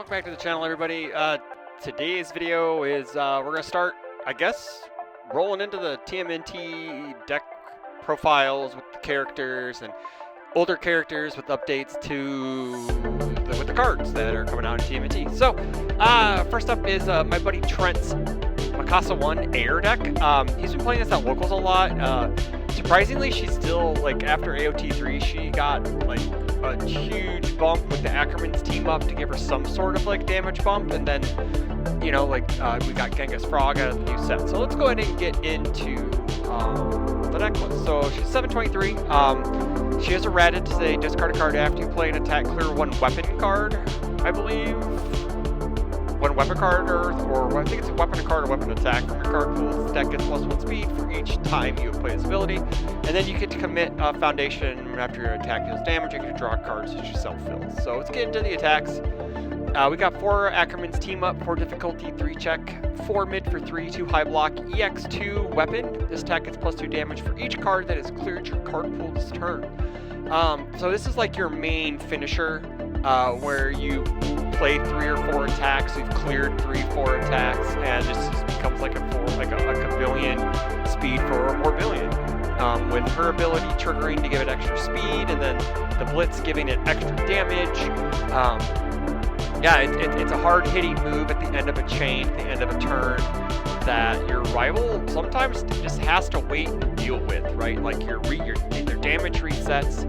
Welcome back to the channel, everybody. Today's video is we're gonna start, I guess, rolling into the TMNT deck profiles with the characters and older characters with updates to with the cards that are coming out in TMNT. So, first up is my buddy Trent's Mikasa 1 Air deck. He's been playing this at locals a lot. Surprisingly, she's still, like, after AOT 3, she got, like, a huge bump with the Ackerman's team up to give her some sort of, like, damage bump, and then, you know, like, we got Genghis Frog out of the new set. So let's go ahead and get into the deck list. So she's 723. She has a Ratted to say discard a card after you play an attack, clear one weapon card, I believe. One weapon card, or I think it's a weapon card or weapon attack from your card pool. This deck gets +1 speed for each time you play this ability. And then you get to commit Foundation after your attack deals damage. You get to draw cards as your self fills. So let's get into the attacks. We got 4 Ackerman's team up, 4 difficulty, 3 check, 4 mid for 3, 2 high block, EX2 weapon. This attack gets +2 damage for each card that has cleared your card pool this turn. So this is like your main finisher, where you play 3 or 4 attacks, you've cleared 3, 4 attacks, and this just becomes like a billion speed for more billion. With her ability triggering to give it extra speed, and then the blitz giving it extra damage. Yeah, it's a hard-hitting move at the end of a chain, at the end of a turn, that your rival sometimes just has to wait and deal with, right? Like their damage resets.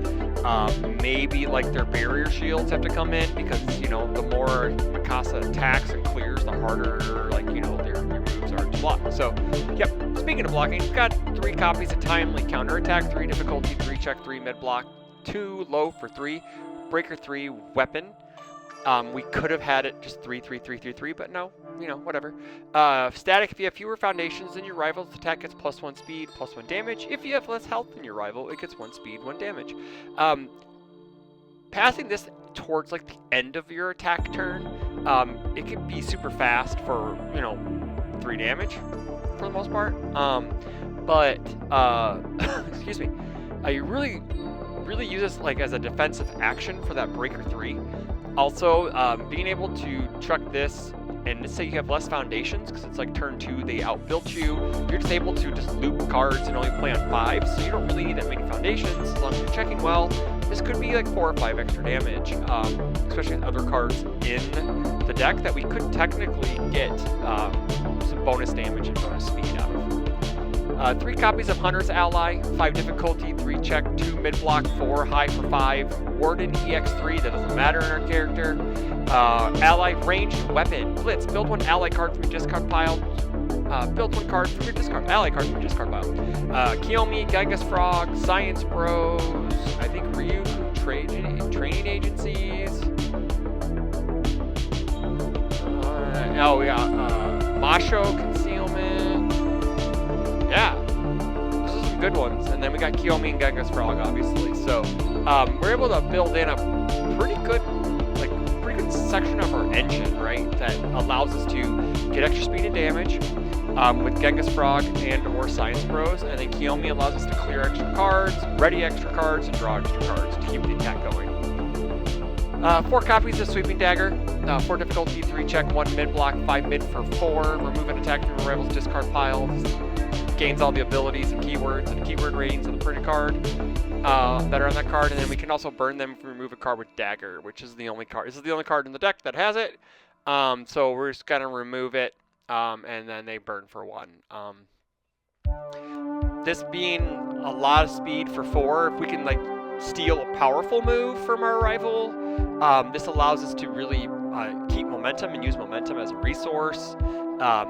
Maybe like their barrier shields have to come in because, you know, the more Mikasa attacks and clears, the harder, like, you know, your moves are to block. So, yep, speaking of blocking, we've got 3 copies of Timely Counterattack, 3 difficulty, 3 check, 3 mid block, 2 low for 3, breaker 3, weapon. We could have had it just 3, 3, 3, 3, 3, but no, you know, whatever. Static, if you have fewer foundations than your rival, the attack gets +1 speed, +1 damage. If you have less health than your rival, it gets 1 speed, 1 damage. Passing this towards, like, the end of your attack turn, it can be super fast for, you know, 3 damage for the most part. But, excuse me, you really use this, like, as a defensive action for that breaker 3. Also, being able to chuck this, and let's say you have less foundations, because it's like turn 2, they outbuilt you, you're just able to just loop cards and only play on 5, so you don't really need that many foundations, as long as you're checking well. This could be like 4 or 5 extra damage, especially with other cards in the deck that we could technically get some bonus damage and bonus speed out of. 3 copies of Hunter's Ally, 5 difficulty, 3 check, 2 mid block, 4 high for 5. Warden EX3, that doesn't matter in our character. Ally ranged weapon. Blitz, build 1 ally card from your discard pile. Build 1 card from your discard ally card from your discard pile. Kiyomi, Genghis Frog, Science Bros, I think Ryuku training agencies. We got Masho concealment. Yeah, those are some good ones. And then we got Kiyomi and Genghis Frog, obviously. So we're able to build in a pretty good section of our engine, right? That allows us to get extra speed and damage with Genghis Frog and or Science Bros. And then Kiyomi allows us to clear extra cards, ready extra cards, and draw extra cards to keep the attack going. 4 copies of Sweeping Dagger, 4 difficulty, 3 check, 1 mid block, 5 mid for 4. Remove an attack from your rival's discard pile. Gains all the abilities and keywords and keyword ratings of the printed card that are on that card, and then we can also burn them if we remove a card with Dagger, which is the only card. This is the only card in the deck that has it. So we're just gonna remove it, and then they burn for 1. This being a lot of speed for 4, if we can like steal a powerful move from our rival, this allows us to really keep momentum and use momentum as a resource.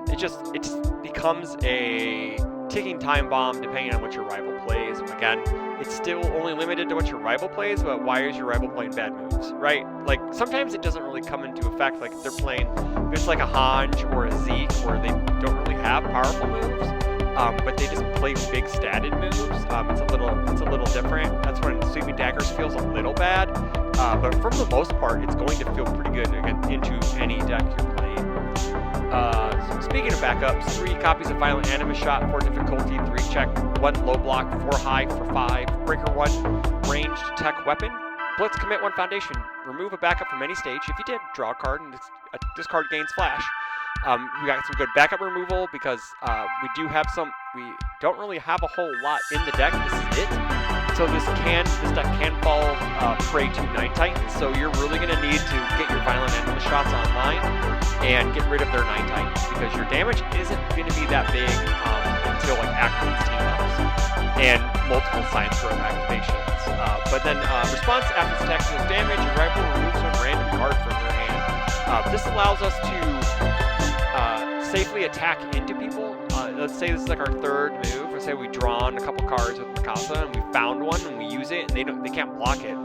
It just becomes a ticking time bomb depending on what your rival plays. Again, it's still only limited to what your rival plays, but why is your rival playing bad moves, right? Like, sometimes it doesn't really come into effect, like if they're playing, if it's like a Hanj or a Zeke where they don't really have powerful moves, but they just play big statted moves. It's a little different. That's when Sweeping Daggers feels a little bad, but for the most part, it's going to feel pretty good into any deck you're playing. So speaking of backups, 3 copies of Violent Animus Shot, 4 difficulty, 3 check, 1 low block, 4 high for 5, breaker 1, ranged tech weapon. Blitz, commit 1 foundation. Remove a backup from any stage. If you did, draw a card, and this card gains flash. We got some good backup removal because we don't really have a whole lot in the deck. This is it. So this deck can fall prey to Night Titans. So you're really going to need to get your Violent Animal shots online and get rid of their Night Titans because your damage isn't going to be that big until like Ackerman's team ups and multiple Science Throw activations. But then response after this attack deals damage, your rival removes a random card from their hand. This allows us to safely attack into people. Let's say this is like our 3rd move. Let's say we draw on a couple cards with Mikasa and we found one and we use it and they can't block it.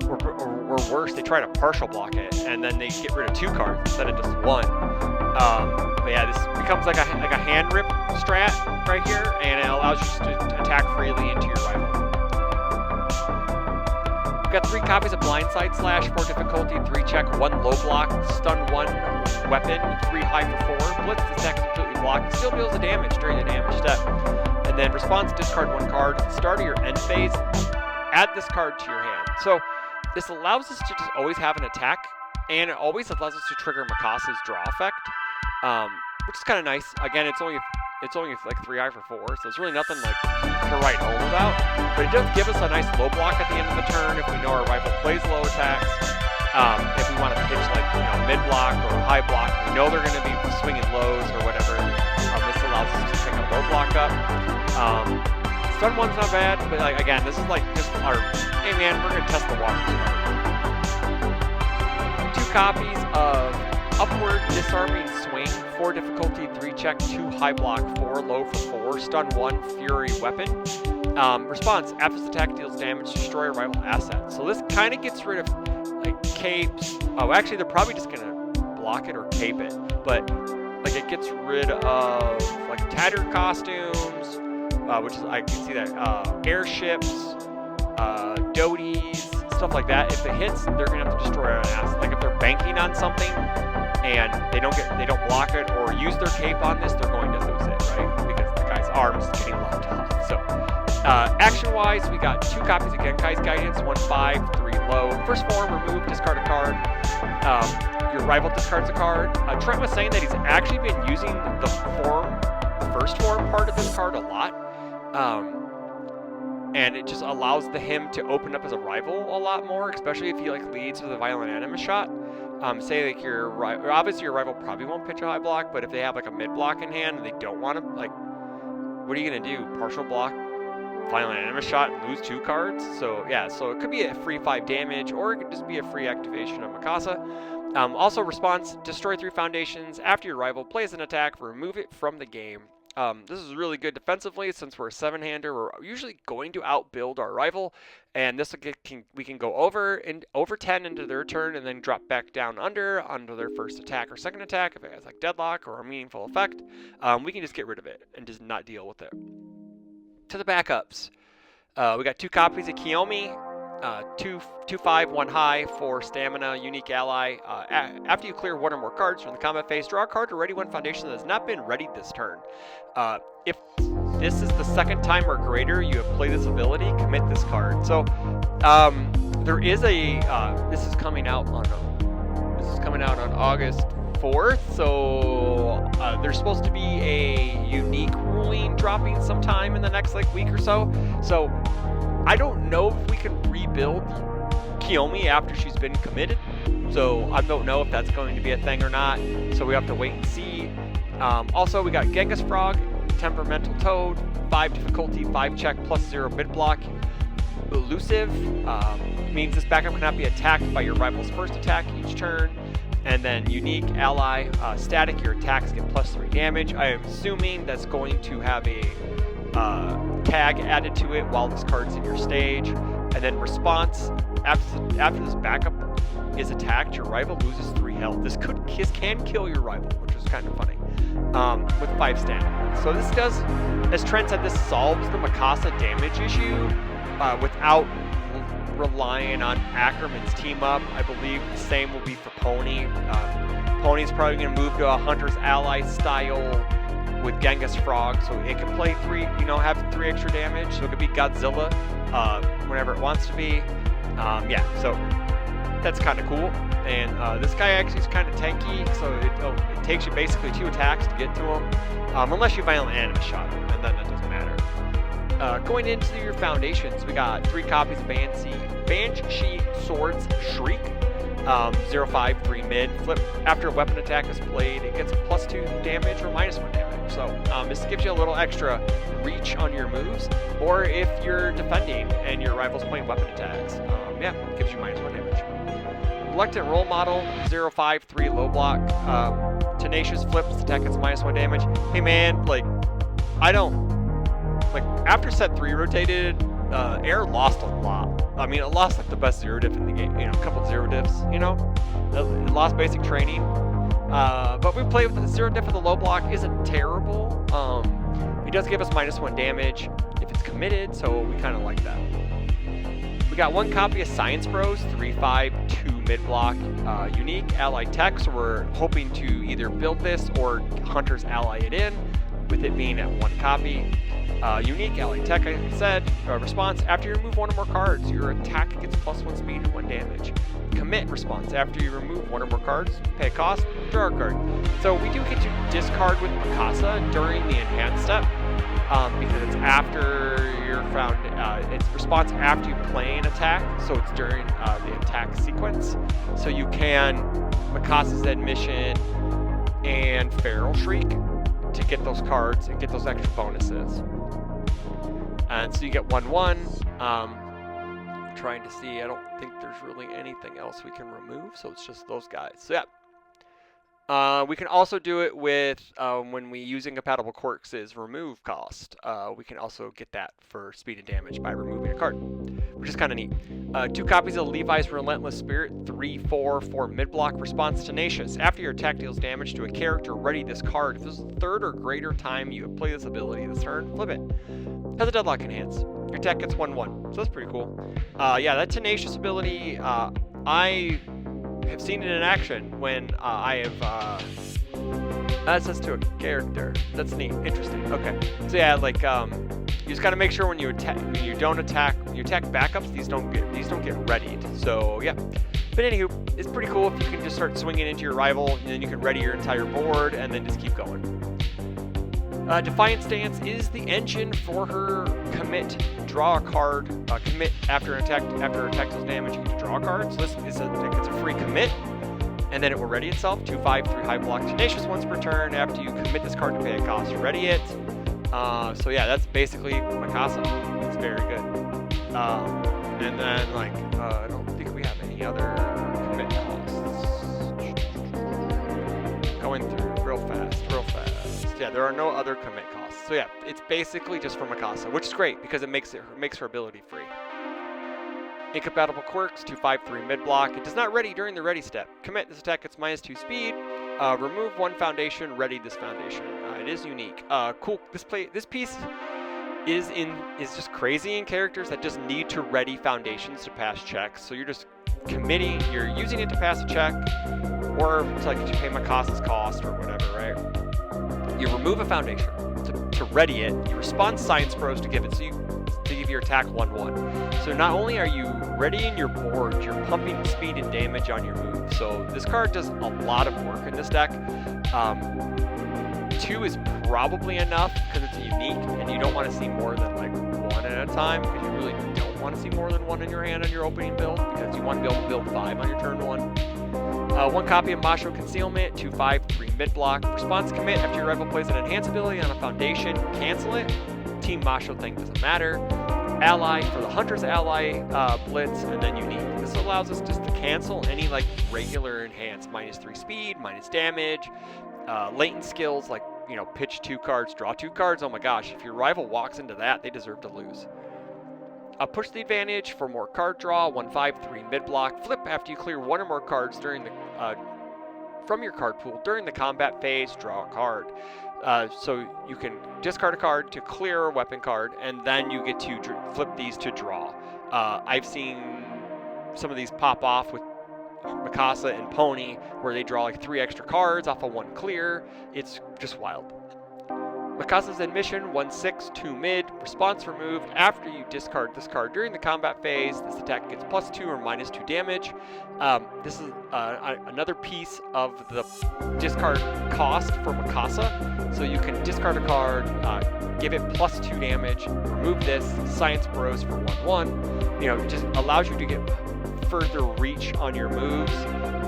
Or worse, they try to partial block it and then they get rid of 2 cards instead of just 1. But yeah, this becomes like a hand rip strat right here, and it allows you to attack freely into your rival. We've got 3 copies of Blindside Slash, 4 difficulty, 3 check, 1 low block, stun 1 weapon, 3 high for 4. Blitz, this attack is completely blocked. Still deals the damage during the damage step. And then response, discard 1 card. At the start of your end phase, add this card to your hand. So this allows us to just always have an attack, and it always allows us to trigger Mikasa's draw effect, which is kind of nice. Again, it's only like 3 high for 4, so it's really nothing like to write home about. But it does give us a nice low block at the end of the turn if we know our rival plays low attacks. If we want to pitch like mid block or high block, we know they're going to be swinging lows or whatever. This allows us to pick a low block up. Stun 1's not bad, but like again, this is like just our hey man, we're going to test the waters. 2 copies of Upward Disarming Swing, 4 difficulty, 3 check, 2 high block, 4 low for 4, stun 1 Fury weapon. Response, after this attack deals damage, destroy a rival asset. So this kind of gets rid of like capes. Oh, actually they're probably just going to block it or cape it. But like it gets rid of like tattered costumes, which is, I can see that, airships, doties, stuff like that. If it hits, they're going to have to destroy an asset. Like if they're banking on something, and they don't block it or use their cape on this, they're going to lose it, right? Because the guy's arm is getting lopped off. So, action-wise, we got 2 copies of Genkai's Guidance, 1 5, 3 low. First form, remove, discard a card. Your rival discards a card. Trent was saying that he's actually been using the first form part of this card a lot. And it just allows him to open up as a rival a lot more, especially if he like leads with a Violent Animus shot. Say like obviously your rival probably won't pitch a high block, but if they have like a mid block in hand and they don't want to, like, what are you gonna do? Partial block, Violent Animus shot, and lose 2 cards? So yeah, so it could be a free 5 damage, or it could just be a free activation of Mikasa. Also response, destroy 3 foundations. After your rival plays an attack, remove it from the game. This is really good defensively since we're a 7-hander. We're usually going to outbuild our rival, and this we can go over 10 into their turn and then drop back down under their first attack or second attack if it has like deadlock or a meaningful effect. We can just get rid of it and just not deal with it. To the backups, we got 2 copies of Kiyomi. 2 5, 1 high for stamina, unique ally. After you clear 1 or more cards from the combat phase, draw a card to ready 1 foundation that has not been readied this turn. If this is the 2nd time or greater you have played this ability, commit this card. So there is a this is coming out on August 4th. So there's supposed to be a unique ruling dropping sometime in the next like week or so. So I don't know if we can rebuild Kiyomi after she's been committed, so I don't know if that's going to be a thing or not, so we have to wait and see. Also, we got Genghis Frog, Temperamental Toad, 5 difficulty, 5 check, +0 mid block. Elusive means this backup cannot be attacked by your rival's first attack each turn. And then unique ally, static, your attacks get +3 damage. I am assuming that's going to have a tag added to it while this card's in your stage. And then response, after this backup is attacked, your rival loses 3 health. This can kill your rival, which is kind of funny, with 5 stamina. So this does, as Trent said, this solves the Mikasa damage issue without relying on Ackerman's team up. I believe the same will be for Pony. Pony's probably going to move to a Hunter's Ally style with Genghis Frog, so it can play 3, have 3 extra damage, so it could be Godzilla whenever it wants to be. Yeah, so that's kind of cool. And this guy actually is kind of tanky, so it takes you basically 2 attacks to get to him, unless you violent anima shot him, and then that doesn't matter. Going into your foundations, we got 3 copies of Banshee Swords Shriek, 0-5, 3 mid. Flip after a weapon attack is played, it gets +2 damage or -1 damage. So this gives you a little extra reach on your moves, or if you're defending and your rival's playing weapon attacks, yeah, it gives you -1 damage. Reluctant Role Model, 0-5, 3 low block. Tenacious Flips, attack gets -1 damage. Hey man, like, I don't, like, after set 3 rotated, Air lost a lot. I mean, it lost like the best 0 diff in the game, you know, a couple 0 diffs, you know? It lost basic training. But we play with the 0 diff of the low block isn't terrible. It does give us -1 damage if it's committed, so we kind of like that. We got 1 copy of Science Bros, 3-5, 2 mid block, unique ally tech, so we're hoping to either build this or Hunters ally it in, with it being at 1 copy. Unique ally tech, I said, response, after you remove 1 or more cards, your attack gets +1 speed and 1 damage. Commit response, after you remove 1 or more cards, pay a cost, draw a card. So we do get to discard with Mikasa during the enhanced step, because it's after you're found, it's response after you play an attack, so it's during the attack sequence. So you can Mikasa's Admission and Feral Shriek to get those cards and get those extra bonuses. And so you get 1-1. I'm trying to see, I don't think there's really anything else we can remove, so it's just those guys. So yeah. We can also do it with, when we use incompatible quirks is remove cost. We can also get that for speed and damage by removing a card, which is kind of neat. 2 copies of Levi's Relentless Spirit, 3-4 for mid-block, response Tenacious. After your attack deals damage to a character, ready this card. If this is the 3rd or greater time you have played this ability this turn, flip it. Has a deadlock enhance. Your attack gets 1-1, so that's pretty cool. Yeah, that Tenacious ability, I have seen it in action when I have access to a character. That's neat, interesting. Okay, so yeah, like you just gotta make sure when you attack, when you attack backups, these don't get readied. So yeah, but anywho, it's pretty cool if you can just start swinging into your rival, and then you can ready your entire board, and then just keep going. Defiant Stance is the engine for her commit. Draw a card. Commit after attack deals damage. You get to draw a card. So this is it's a free commit, and then it will ready itself. 2-5, 3 high block. Tenacious once per turn. After you commit this card to pay a cost, ready it. So yeah, that's basically Mikasa. It's very good. And then like I don't think we have any other commit costs. Going through real fast. Yeah, there are no other commit costs. So yeah, it's basically just for Mikasa, which is great because it makes her ability free. Incompatible quirks, 2-5, 3 mid block. It does not ready during the ready step. Commit, this attack gets -2 speed. Remove 1 foundation, ready this foundation. It is unique. Cool. This piece is just crazy in characters that just need to ready foundations to pass checks. So you're just committing, you're using it to pass a check, or it's like to pay Mikasa's cost or whatever, right? You remove a foundation to ready it. You respond Science Bros to give it, to give your attack 1-1. So not only are you readying your board, you're pumping speed and damage on your move. So this card does a lot of work in this deck. 2 is probably enough because it's unique, and you don't want to see more than like 1 at a time, because you really don't want to see more than 1 in your hand on your opening build, because you want to be able to build 5 on your turn 1. 1 copy of Masho Concealment, 2-5, 3 mid block. Response commit, after your rival plays an enhance ability on a foundation, cancel it. Team Masho thing doesn't matter. Ally for the Hunter's ally blitz, and then unique. This allows us just to cancel any like regular enhance, -3 speed, - damage, latent skills like, you know, pitch 2 cards, draw 2 cards. Oh my gosh, if your rival walks into that, they deserve to lose. Push the advantage for more card draw, 1-5, 3 mid block. Flip after you clear 1 or more cards during the from your card pool during the combat phase. Draw a card. So you can discard a card to clear a weapon card, and then you get to flip these to draw. I've seen some of these pop off with Mikasa and Pony, where they draw like 3 extra cards off of 1 clear. It's just wild. Mikasa's admission, 1/6, 2 mid, response removed after you discard this card during the combat phase. This attack gets +2 or -2 damage. This is another piece of the discard cost for Mikasa. So you can discard a card, give it +2 damage, remove this, Science Bros for 1/1. You know, it just allows you to get further reach on your moves.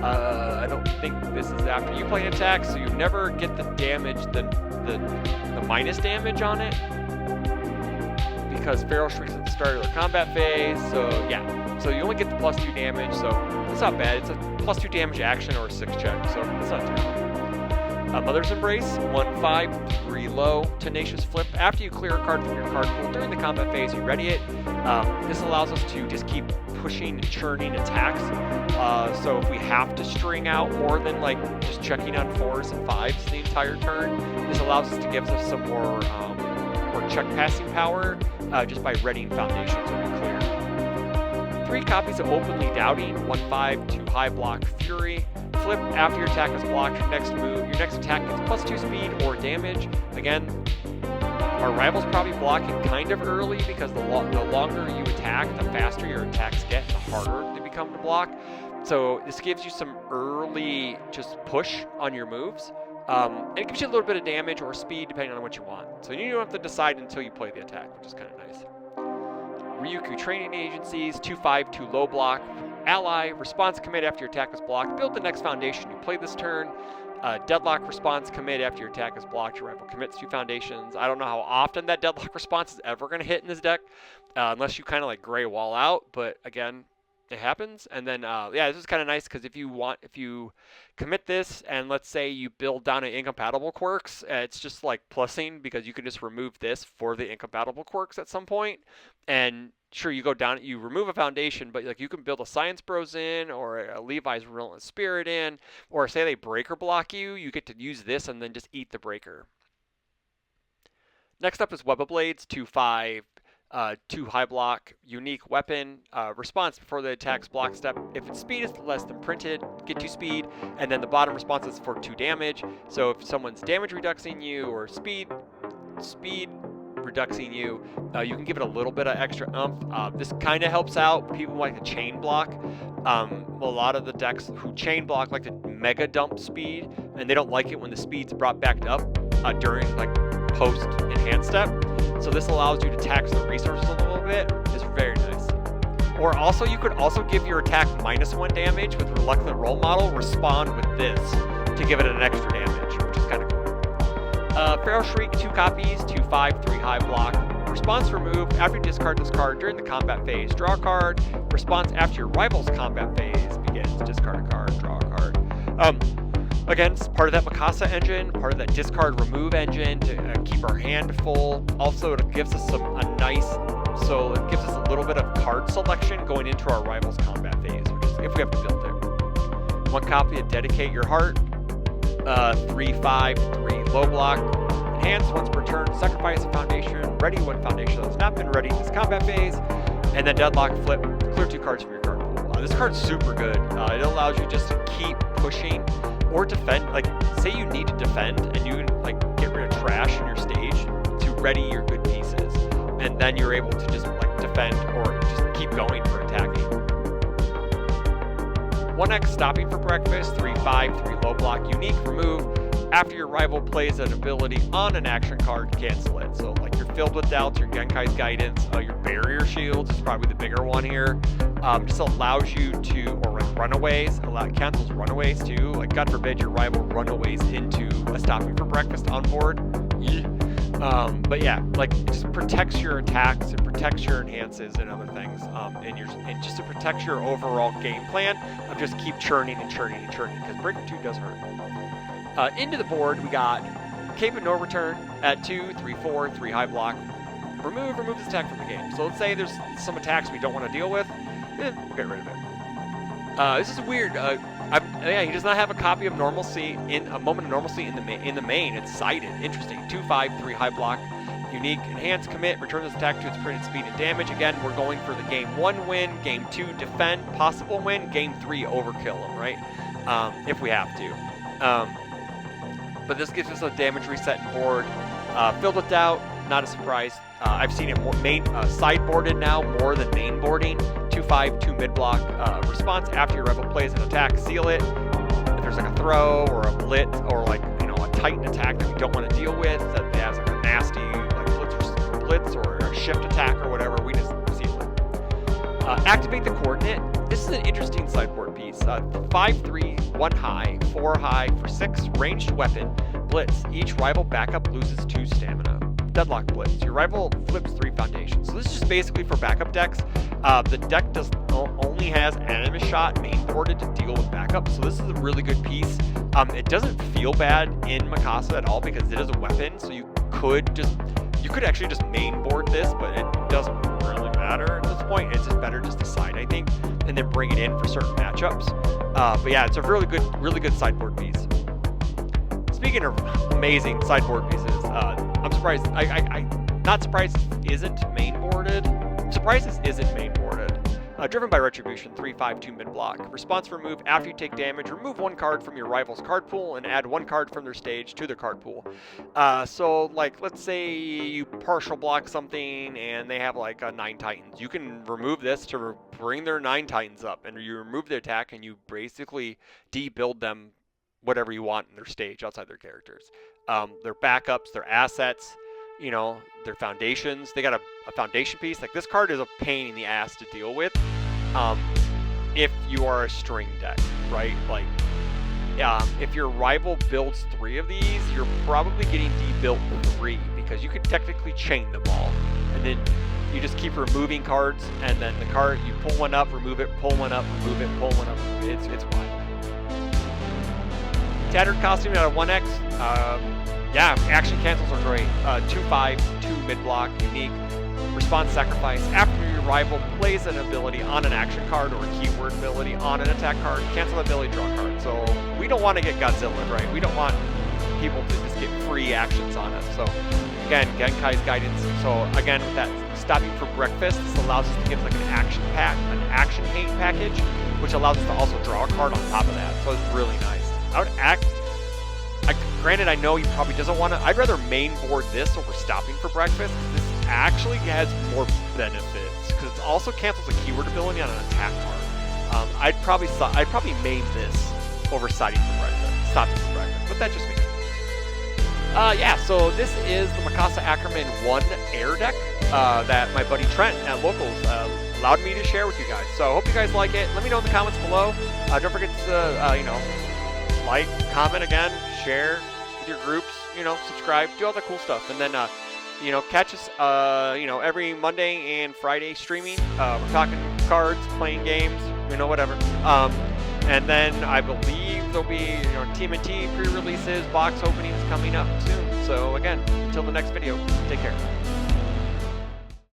I don't think this is after you play an attack, so you never get the damage, the minus damage on it, because Feral Shriek's at the start of the combat phase. So yeah, so you only get the +2 damage, so it's not bad. It's a +2 damage action or a 6 check, so it's not terrible. Mother's Embrace, 1/5, 3 low, Tenacious Flip. After you clear a card from your card pool during the combat phase, you ready it. This allows us to just keep pushing and churning attacks. So if we have to string out more than like just checking on 4s and 5s the entire turn, this allows us to give us some more check passing power just by readying foundations when we clear. 3 copies of Openly Doubting, 1/5, 2 high block Fury. Flip after your attack is blocked. Your next attack gets +2 speed or damage. Again, our rival's probably blocking kind of early because the longer you attack, the faster your attacks get, the harder they become to block. So this gives you some early just push on your moves. And it gives you a little bit of damage or speed depending on what you want. So you don't have to decide until you play the attack, which is kind of nice. Ryukyu Training Agencies, 2/5, 2 low block. Ally, response commit after your attack is blocked. Build the next foundation you play this turn. Deadlock response commit after your attack is blocked. Your rival commits 2 foundations. I don't know how often that deadlock response is ever going to hit in this deck, unless you kind of like gray wall out. But again, it happens. And then yeah, this is kind of nice because if you commit this and let's say you build down an incompatible quirks, it's just like plussing because you can just remove this for the incompatible quirks at some point. And sure, you go down, you remove a foundation, but like you can build a Science Bros in or a Levi's Relentless Spirit in, or say they breaker block you, you get to use this and then just eat the breaker. Next up is Web of Blades, 2/5, 2 high block, unique weapon, response before the attack's block step. If its speed is less than printed, get 2 speed, and then the bottom response is for 2 damage. So if someone's damage reducing you or speed reducing you, you can give it a little bit of extra oomph. This kind of helps out people who like to chain block. A lot of the decks who chain block like to mega dump speed, and they don't like it when the speed's brought back up during like post enhanced step. So this allows you to tax the resources a little bit. It's very nice. Or also, you could also give your attack -1 damage with Reluctant Role Model, respond with this to give it an extra damage, which is kind of cool. Feral Shriek, 2 copies, 2/5, 3 high block. Response removed after you discard this card during the combat phase. Draw a card. Response after your rival's combat phase begins. Discard a card, draw a card. Again, it's part of that Mikasa engine, part of that discard remove engine to keep our hand full. Also, it gives us it gives us a little bit of card selection going into our rival's combat phase, which is if we have to build it. 1 copy of Dedicate Your Heart. 3/5, 3 low block. Enhance once per turn. Sacrifice a foundation. Ready 1 foundation that's not been ready in this combat phase. And then Deadlock Flip. Clear 2 cards from your card pool. This card's super good. It allows you just to keep pushing or defend. Like, say you need to defend and you can like get rid of trash in your stage to ready your good pieces, and then you're able to just like defend or just keep going for attacking. 1x Stopping for Breakfast, 3/5, 3 low block, unique, remove. After your rival plays an ability on an action card, cancel it. So like you're filled with doubts, your Genkai's Guidance, your Barrier Shields is probably the bigger one here. Just allows you to, or like runaways, cancels runaways too. Like God forbid your rival runaways into a Stopping for Breakfast on board. But yeah, like it just protects your attacks, it protects your enhances and other things, and just to protect your overall game plan of just keep churning and churning and churning, because Breaker 2 does hurt. Into the board, we got Cape of No Return at 2, 3, 4, 3 high block. Remove this attack from the game. So let's say there's some attacks we don't want to deal with, we'll get rid of it. This is weird. Yeah, he does not have a copy of Normalcy in a Moment of Normalcy in the main. It's cited. Interesting. 2/5, 3 high block, unique, enhance, commit, return this attack to its printed speed and damage. Again, we're going for the game 1 win, game 2 defend, possible win, game 3 overkill him, right? If we have to. But this gives us a damage reset in board. Filled with Doubt, not a surprise. I've seen it more sideboarded now more than mainboarding. 2/5, 2 mid block. Response after your rival plays an attack, seal it. If there's like a throw or a blitz or like a Titan attack that we don't want to deal with, that has like a nasty like blitz or a shift attack or whatever, we just seal it. Activate the coordinate. This is an interesting sideboard piece. 5/3, 1 high, 4 high for 6 ranged weapon. Blitz. Each rival backup loses 2 stamina. Deadlock Blitz. Your rival flips 3 foundations. So this is just basically for backup decks. The deck only has Animus Shot mainboarded to deal with backup, so this is a really good piece. It doesn't feel bad in Mikasa at all because it is a weapon, so you could actually just mainboard this, but it doesn't really matter at this point. It's just better just to side, I think, and then bring it in for certain matchups. But yeah, it's a really good sideboard piece. Speaking of amazing sideboard pieces, I'm surprised. I'm not surprised this isn't mainboarded. I'm surprised this isn't mainboarded. Driven by Retribution, 3/5, 2 mid block. Response remove after you take damage. Remove 1 card from your rival's card pool and add 1 card from their stage to their card pool. So like, let's say you partial block something and they have like 9 Titans. You can remove this to bring their 9 Titans up, and you remove the attack and you basically debuild them whatever you want in their stage outside their characters. Their backups, their assets, their foundations. They got a foundation piece. Like, this card is a pain in the ass to deal with if you are a string deck, right? Like, if your rival builds 3 of these, you're probably getting debuilt 3 because you could technically chain them all. And then you just keep removing cards, and then the card, you pull one up, remove it, pull one up, remove it, pull one up. It's wild. Tattered costume out of 1x. Yeah, action cancels are great. 2/5, 2 mid block, unique. Response sacrifice. After your rival plays an ability on an action card or a keyword ability on an attack card, cancel the ability, draw a card. So we don't want to get Godzilla, right? We don't want people to just get free actions on us. So again, Genkai's guidance. So again, with that stopping for breakfast, this allows us to get like an action hate package, which allows us to also draw a card on top of that. So it's really nice. Granted, I know he probably doesn't want to. I'd rather mainboard this over stopping for breakfast. This actually has more benefits because it also cancels a keyword ability on an attack card. I'd probably main this over stopping for breakfast, but that's just me. Yeah, so this is the Mikasa Ackerman 1 air deck that my buddy Trent at Locals allowed me to share with you guys. So I hope you guys like it. Let me know in the comments below. Don't forget to like, comment again, share with your groups, subscribe, do all the cool stuff. And then, catch us, every Monday and Friday streaming. We're talking cards, playing games, whatever. And then I believe there'll be, TMNT pre-releases, box openings coming up soon. So again, until the next video, take care.